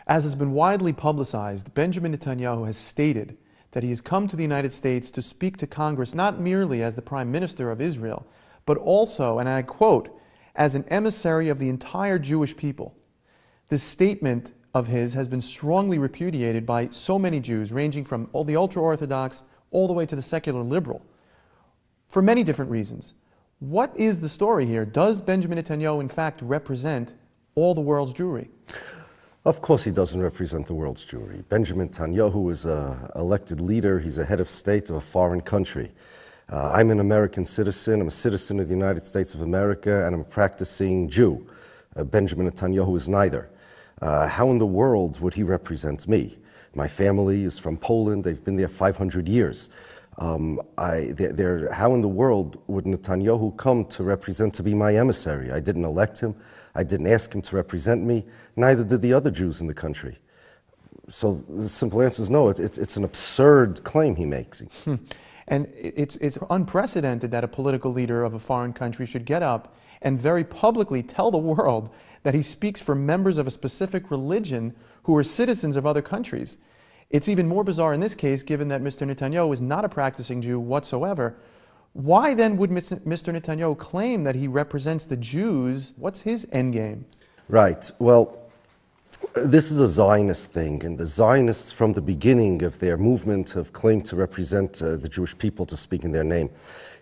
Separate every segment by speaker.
Speaker 1: As has been widely publicized, Benjamin Netanyahu has stated that he has come to the United States to speak to Congress not merely as the Prime Minister of Israel, but also, and I quote, as an emissary of the entire Jewish people. This statement of his has been strongly repudiated by so many Jews, ranging from all the ultra-Orthodox all the way to the secular liberal, for many different reasons. What is the story here? Does Benjamin Netanyahu in fact represent all the world's Jewry?
Speaker 2: Of course he doesn't represent the world's Jewry. Benjamin Netanyahu is an elected leader. He's a head of state of a foreign country. I'm an American citizen. I'm a citizen of the United States of America, and I'm a practicing Jew. Benjamin Netanyahu is neither. How in the world would he represent me? My family is from Poland. They've been there 500 years. How in the world would Netanyahu come to be my emissary? I didn't elect him. I didn't ask him to represent me. Neither did the other Jews in the country. So the simple answer is no. It's an absurd claim he makes.
Speaker 1: And it's unprecedented that a political leader of a foreign country should get up and very publicly tell the world that he speaks for members of a specific religion who are citizens of other countries. It's even more bizarre in this case, given that Mr. Netanyahu is not a practicing Jew whatsoever. Why then would Mr. Netanyahu claim that he represents the Jews? What's his endgame?
Speaker 2: Right. Well, this is a Zionist thing, and the Zionists from the beginning of their movement have claimed to represent the Jewish people, to speak in their name.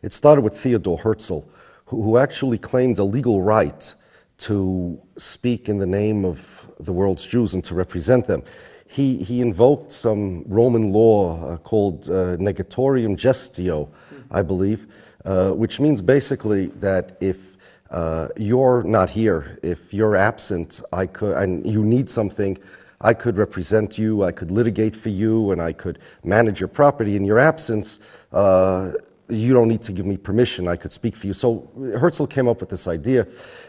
Speaker 2: It started with Theodor Herzl, who actually claimed a legal right to speak in the name of the world's Jews and to represent them. He invoked some Roman law called negatorium gestio, I believe, which means basically that if you're not here, if you're absent, and you need something, I could represent you, I could litigate for you, and I could manage your property in your absence. You don't need to give me permission, I could speak for you. So Herzl came up with this idea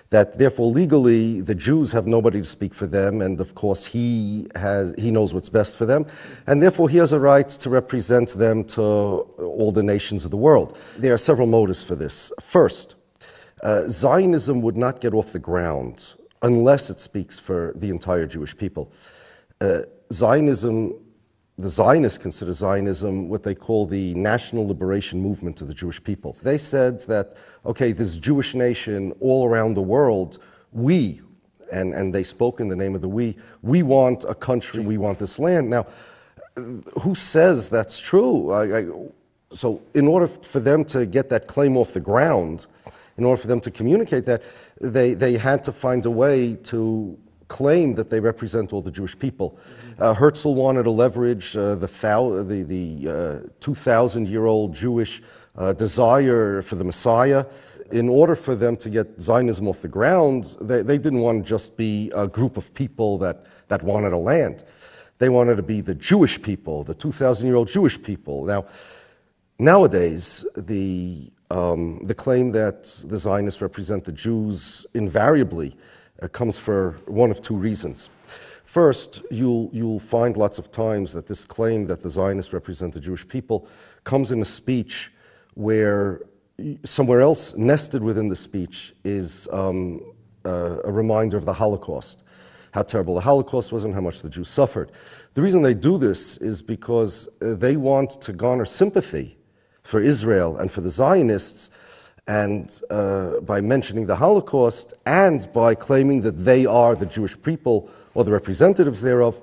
Speaker 2: that therefore legally the Jews have nobody to speak for them, and of course he knows what's best for them, and therefore he has a right to represent them to all the nations of the world. There are several motives for this. First, Zionism would not get off the ground unless it speaks for the entire Jewish people. The Zionists consider Zionism what they call the national liberation movement of the Jewish people. They said that, okay, this Jewish nation all around the world, we, and they spoke in the name of the we want a country, we want this land. Now, who says that's true? So in order for them to get that claim off the ground, in order for them to communicate that, they had to find a way to claim that they represent all the Jewish people. Herzl wanted to leverage the 2,000-year-old Jewish desire for the Messiah. In order for them to get Zionism off the ground, they didn't want to just be a group of people that wanted a land. They wanted to be the Jewish people, the 2,000-year-old Jewish people. Now, nowadays, the claim that the Zionists represent the Jews invariably comes for one of two reasons. First, you'll find lots of times that this claim that the Zionists represent the Jewish people comes in a speech where somewhere else nested within the speech is a reminder of the Holocaust, how terrible the Holocaust was and how much the Jews suffered. The reason they do this is because they want to garner sympathy for Israel and for the Zionists, and by mentioning the Holocaust and by claiming that they are the Jewish people or the representatives thereof,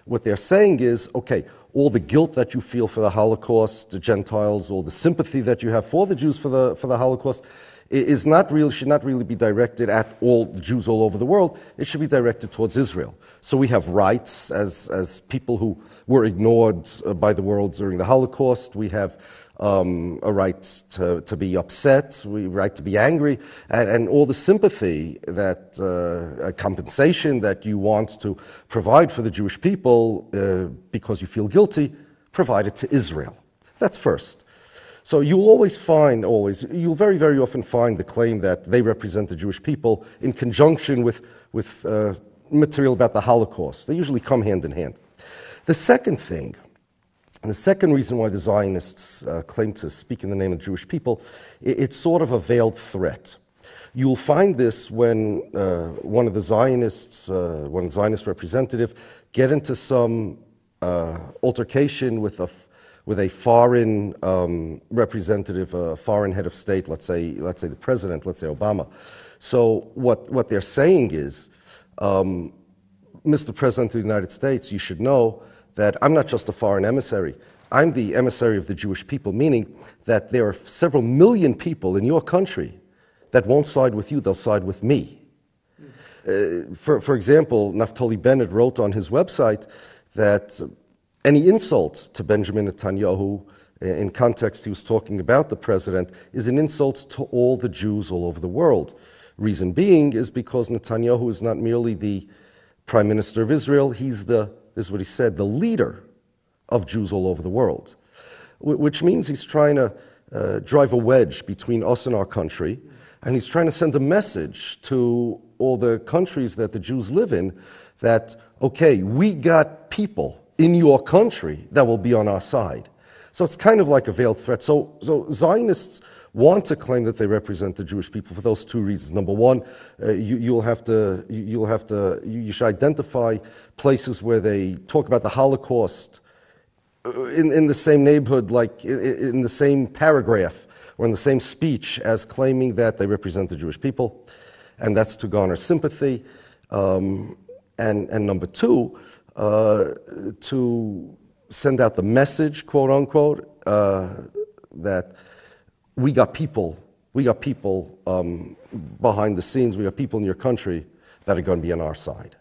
Speaker 2: what they're saying is, okay, all the guilt that you feel for the Holocaust, the Gentiles, all the sympathy that you have for the Jews for the Holocaust, should not really be directed at all the Jews all over the world. It should be directed towards Israel. So we have rights as people who were ignored by the world during the Holocaust. We have a right to be upset, a right to be angry, and all the sympathy, that compensation that you want to provide for the Jewish people because you feel guilty, provide it to Israel. That's first. So you'll very, very often find the claim that they represent the Jewish people in conjunction with material about the Holocaust. They usually come hand in hand. The second thing, and the second reason why the Zionists claim to speak in the name of the Jewish people, it's sort of a veiled threat. You'll find this when one of the Zionist representative get into some altercation with a foreign representative, a foreign head of state, let's say the president, let's say Obama. So what they're saying is, Mr. President of the United States, you should know that I'm not just a foreign emissary. I'm the emissary of the Jewish people, meaning that there are several million people in your country that won't side with you, they'll side with me. For example, Naftali Bennett wrote on his website that any insult to Benjamin Netanyahu, in context he was talking about the president, is an insult to all the Jews all over the world. Reason being is because Netanyahu is not merely the Prime Minister of Israel, this is what he said, the leader of Jews all over the world. Which means he's trying to drive a wedge between us and our country, and he's trying to send a message to all the countries that the Jews live in that, okay, we got people in your country that will be on our side. So it's kind of like a veiled threat. So Zionists want to claim that they represent the Jewish people for those two reasons. Number one, you should identify places where they talk about the Holocaust in the same neighborhood, like in the same paragraph or in the same speech as claiming that they represent the Jewish people, and that's to garner sympathy. And number two, to send out the message, quote unquote, that we got people behind the scenes, we got people in your country that are going to be on our side.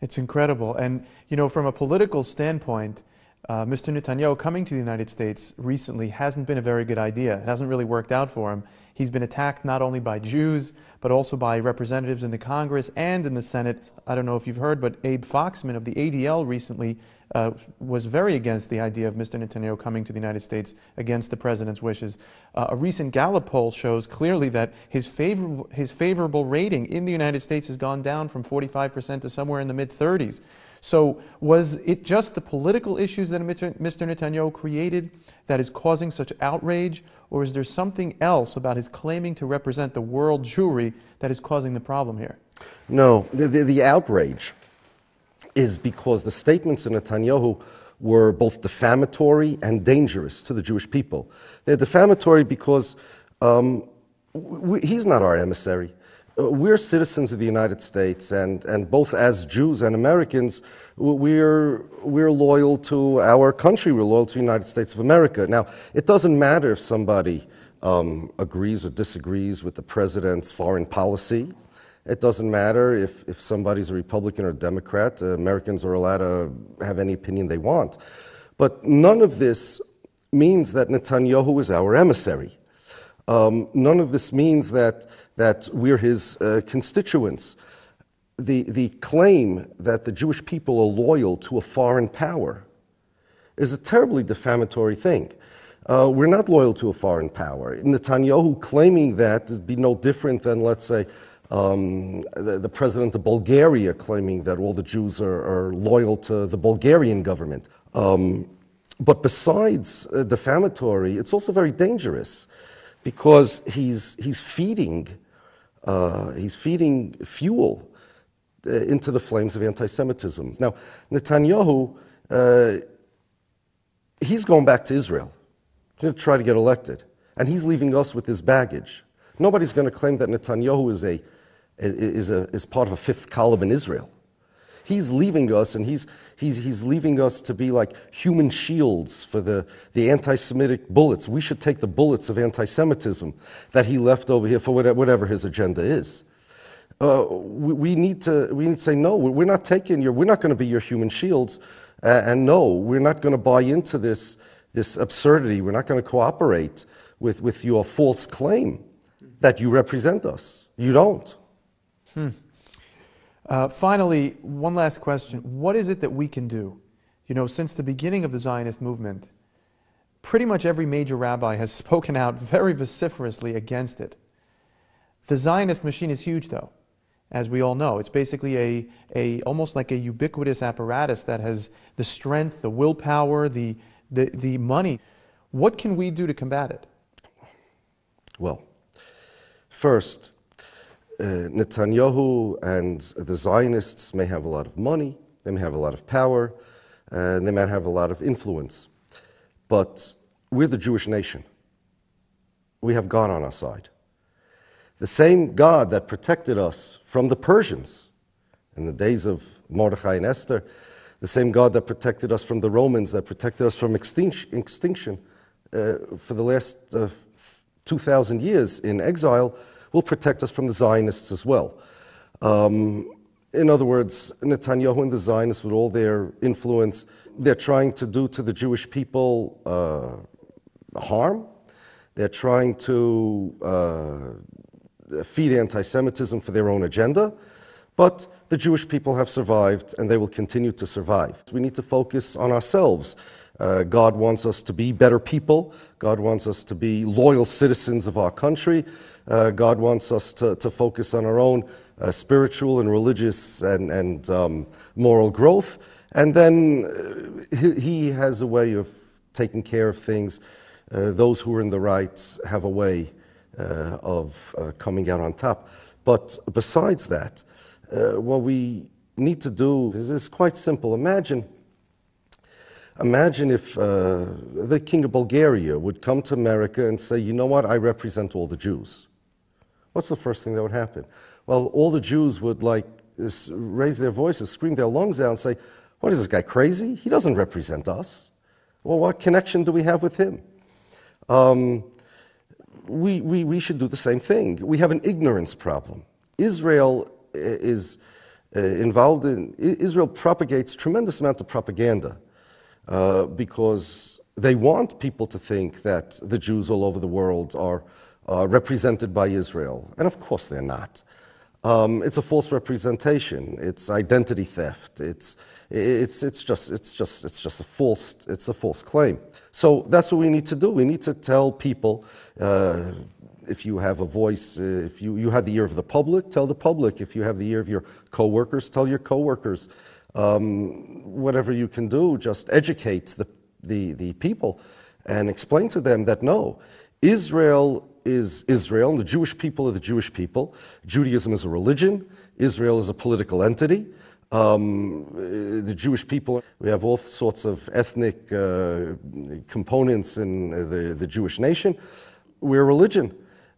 Speaker 1: It's incredible. And, you know, from a political standpoint, Mr. Netanyahu coming to the United States recently hasn't been a very good idea. It hasn't really worked out for him. He's been attacked not only by Jews, but also by representatives in the Congress and in the Senate. I don't know if you've heard, but Abe Foxman of the ADL recently was very against the idea of Mr. Netanyahu coming to the United States against the president's wishes. A recent Gallup poll shows clearly that his favorable rating in the United States has gone down from 45% to somewhere in the mid-30s. So was it just the political issues that Mr. Netanyahu created that is causing such outrage, or is there something else about his claiming to represent the world Jewry that is causing the problem here?
Speaker 2: No, the outrage is because the statements of Netanyahu were both defamatory and dangerous to the Jewish people. They're defamatory because he's not our emissary. We're citizens of the United States, and both as Jews and Americans, we're loyal to our country. We're loyal to the United States of America. Now, it doesn't matter if somebody agrees or disagrees with the president's foreign policy. It doesn't matter if somebody's a Republican or a Democrat. Americans are allowed to have any opinion they want. But none of this means that Netanyahu is our emissary. None of this means that we're his constituents. The claim that the Jewish people are loyal to a foreign power is a terribly defamatory thing. We're not loyal to a foreign power. Netanyahu claiming that would be no different than, let's say, the president of Bulgaria claiming that all the Jews are loyal to the Bulgarian government. But besides defamatory, it's also very dangerous because he's feeding fuel into the flames of anti-Semitism. Now, Netanyahu, he's going back to Israel. He's going to try to get elected, and he's leaving us with his baggage. Nobody's going to claim that Netanyahu is part of a fifth column in Israel. He's leaving us, and he's leaving us to be like human shields for the anti-Semitic bullets. We should take the bullets of anti-Semitism that he left over here for whatever his agenda is. We need to say no. We're not going to be your human shields, and no, we're not going to buy into this absurdity. We're not going to cooperate with your false claim that you represent us. You don't.
Speaker 1: Finally, one last question. What is it that we can do? You know, since the beginning of the Zionist movement, pretty much every major rabbi has spoken out very vociferously against it. The Zionist machine is huge, though, as we all know. It's basically almost like a ubiquitous apparatus that has the strength, the willpower, the money. What can we do to combat it?
Speaker 2: Well, First, Netanyahu and the Zionists may have a lot of money, they may have a lot of power, and they might have a lot of influence. But we're the Jewish nation. We have God on our side. The same God that protected us from the Persians in the days of Mordechai and Esther, the same God that protected us from the Romans, that protected us from extinction for the last 2,000 years in exile, will protect us from the Zionists as well. In other words, Netanyahu and the Zionists, with all their influence, they're trying to do to the Jewish people harm. They're trying to feed anti-Semitism for their own agenda. But the Jewish people have survived, and they will continue to survive. We need to focus on ourselves. God wants us to be better people. God wants us to be loyal citizens of our country. God wants us to focus on our own spiritual and religious and moral growth. And then He has a way of taking care of things. Those who are in the right have a way of coming out on top. But besides that, what we need to do is quite simple. Imagine if the King of Bulgaria would come to America and say, you know what, I represent all the Jews. What's the first thing that would happen? Well, all the Jews would raise their voices, scream their lungs out and say, what is this guy, crazy? He doesn't represent us. Well, what connection do we have with him? We should do the same thing. We have an ignorance problem. Israel is involved in, Israel propagates tremendous amount of propaganda because they want people to think that the Jews all over the world are represented by Israel. And of course they're not. It's a false representation. It's identity theft. It's just a false claim. So that's what we need to do. We need to tell people, if you have a voice, if you have the ear of the public, tell the public. If you have the ear of your coworkers, tell your coworkers. Whatever you can do, just educate the people and explain to them that no, Israel is Israel, and the Jewish people are the Jewish people. Judaism is a religion. Israel is a political entity. The Jewish people, we have all sorts of ethnic components in the Jewish nation. We're a religion.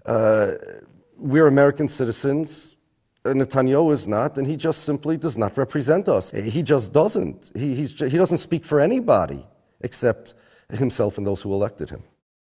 Speaker 2: We're American citizens. Netanyahu is not, and he just simply does not represent us. He just doesn't. He doesn't speak for anybody except himself and those who elected him.